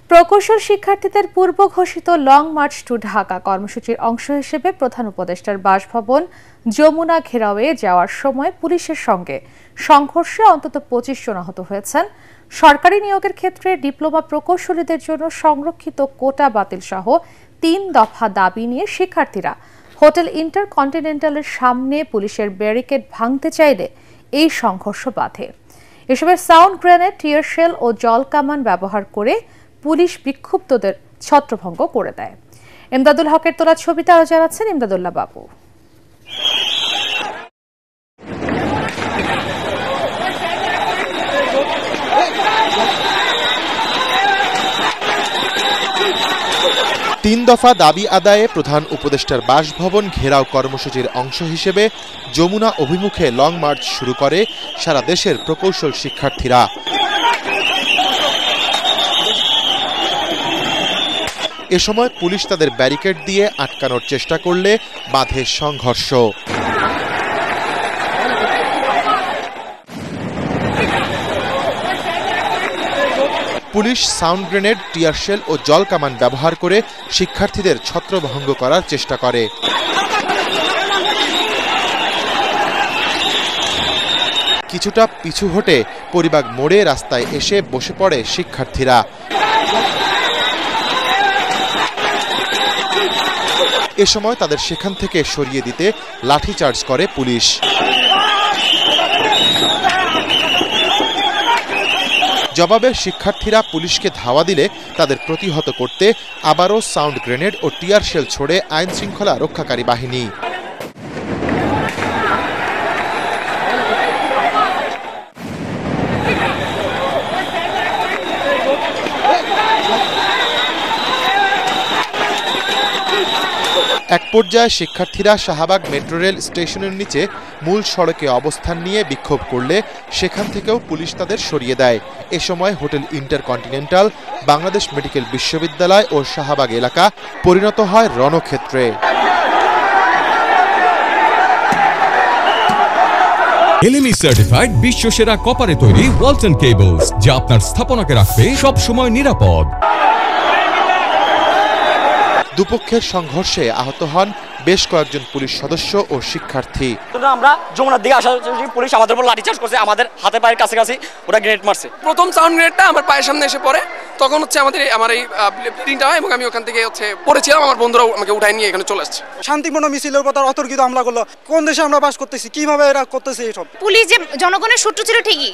প্রকৌশল শিক্ষার্থীদের পূর্ব ঘোষিত লং মার্চ টু ঢাকা কর্মসূচির অংশ হিসেবে প্রধান উপদেষ্টার বাসভবন যমুনা ঘেরাওয়ে যাওয়ার সময় পুলিশের সঙ্গে সংঘর্ষে অন্তত ২৫ জন আহত হয়েছেন। সরকারি নিয়োগের ক্ষেত্রে ডিপ্লোমা প্রকৌশলীদের জন্য সংরক্ষিত কোটা বাতিল সহ ৩ দফা দাবি নিয়ে শিক্ষার্থীরা হোটেল ইন্টারকন্টিনেন্টালের সামনে পুলিশের ব্যারিকেড ভাঙতে চাইলে এই সংঘর্ষ বাধে। এসবে সাউন্ড গ্রেনেড, টিয়ার শেল ও জলকামান ব্যবহার করে পুলিশ বিক্ষুব্ধদের ছত্রভঙ্গ করে দেয়। ইমদাদুল হকের তোলা ছবিতে আরো জানাচ্ছেন ইমদাদুল্লাহ বাবু। তিন দফা দাবি আদায়ে প্রধান উপদেষ্টার বাসভবন ঘেরাও কর্মসূচির অংশ হিসেবে যমুনা অভিমুখে লং মার্চ শুরু করে সারা দেশের প্রকৌশল শিক্ষার্থীরা। এ সময় পুলিশ তাদের ব্যারিকেড দিয়ে আটকানোর চেষ্টা করলে বাধে সংঘর্ষ। Police sound grenade, tear shell ও জলকামান ব্যবহার করে শিক্ষার্থীদের ছত্রভঙ্গ করার চেষ্টা করে। কিছুটা পিছু হটে পরিবাগ মোড়ে রাস্তায় এসে বসে পড়ে শিক্ষার্থীরা। এ সময় তাদের সেখান থেকে সরিয়ে দিতে লাঠিচার্জ করে পুলিশ। জবাবে শিক্ষার্থীরা পুলিশকে ধাওয়া দিলে তাদের প্রতিহত করতে আবারও সাউন্ড গ্রেনেড ও টিয়ার শেল ছোড়ে আইন শৃঙ্খলা রক্ষাকারী বাহিনী। এক পর্যায়ে শিক্ষার্থীরা শাহবাগ মেট্রো রেল স্টেশনের নিচে মূল সড়কে অবস্থান নিয়ে বিক্ষোভ করলে সেখান থেকেও পুলিশ তাদের সরিয়ে দেয়। এ সময় হোটেল ইন্টারকন্টিনেন্টাল, বাংলাদেশ মেডিকেল বিশ্ববিদ্যালয় ও শাহবাগ এলাকা পরিণত হয় রণক্ষেত্রে। এলএমই সার্টিফাইড বিশ্বসেরা কপারে তৈরি ওয়ালটন কেবলস, যা আপনার স্থাপনাকে রাখবে সব সময় নিরাপদ। দুপক্ষের সংঘর্ষে আহত হন বেশ কয়েকজন পুলিশ সদস্য ও শিক্ষার্থী। আমরা যমুনার দিকে আসা পুলিশ আমাদের উপর লাঠিচার্জ করছে, আমাদের হাতে পায়ের কাছাকাছি ওরা গ্রেনেড মারছে। প্রথম সাউন্ড গ্রেনেডটা আমার পায়ের সামনে এসে পড়ে, তখন আমার এই ব্লিডিংটা হয় এবং আমি ওখান থেকে পড়েছিলাম। আমার বন্ধুরা আমাকে উঠায় নিয়ে এখানে চলে আসছে। শান্তিপূর্ণ মিছিলের উপর অতর্কিত হামলা করলো। কোন দেশে আমরা বাস করতেছি, কিভাবে এরা করতেছে এইসব? পুলিশ যে জনগণের শত্রু ছিল ঠিকই,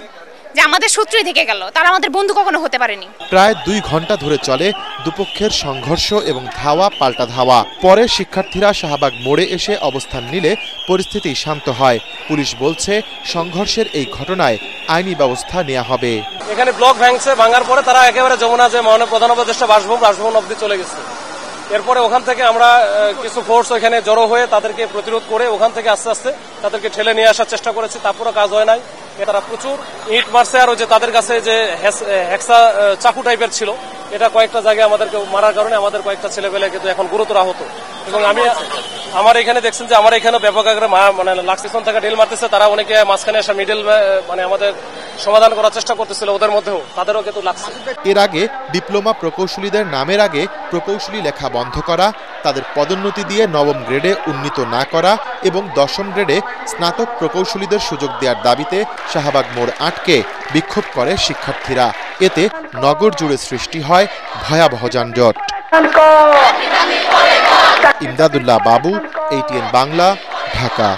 যে আমাদের শত্রুই থেকে গেল, তারা আমাদের বন্ধু কখনো হতে পারেনি। প্রায় 2 ঘন্টা ধরে চলে দুপক্ষের সংঘর্ষ এবং ধাওয়া পাল্টা ধাওয়া। পরে শিক্ষার্থীরা শাহবাগ মোড়ে এসে অবস্থান নিলে পরিস্থিতি শান্ত হয়। পুলিশ বলছে সংঘর্ষের এই ঘটনায় আইনি ব্যবস্থা নেওয়া হবে। এখানে ব্লক ভাঙার পরে তারা একেবারে যমুনা যে মাননীয় প্রধান উপদেষ্টা বাসভবন অবধি চলে গেছে। এরপরে ওখান থেকে আমরা কিছু ফোর্স ওখানে জড়ো হয়ে তাদেরকে প্রতিরোধ করে ওখান থেকে আস্তে আস্তে তাদেরকে ঠেলে নিয়ে আসার চেষ্টা করেছি। তারপরও কাজ হয় নাই। তারা প্রচুর ইট মারছে, আর যে তাদের কাছে যে হেক্সা চাকু টাইপের ছিল, এটা কয়েকটা জায়গায় আমাদেরকে মারার কারণে আমাদের কয়েকটা ছেলেপেলে কিন্তু এখন গুরুতর আহত। এবং আমার এখানে দেখছেন যে আমার এখানে ব্যাপক আকারে লাক্সিসন থেকে ঢিল মারতেছে। তারা অনেকে মাঝখানে এসে মিডল আমাদের সমাধান করার চেষ্টা করতেছিল, ওদের মধ্যেও তাদেরও কিন্তু লাগছে। এর আগে ডিপ্লোমা প্রকৌশলীদের নামের আগে প্রকৌশলী লেখা বন্ধ করা, তাদের পদোন্নতি দিয়ে নবম গ্রেডে উন্নীত না করা এবং 10ম গ্রেডে স্নাতক প্রকৌশলীদের সুযোগ দেওয়ার দাবিতে শাহবাগ মোড় আটকে বিক্ষোভ করে শিক্ষার্থীরা। এতে নগর জুড়ে সৃষ্টি হয় ভয়াবহ যানজট। ইমদাদুল্লাহ বাবু, ATN বাংলা, ঢাকা।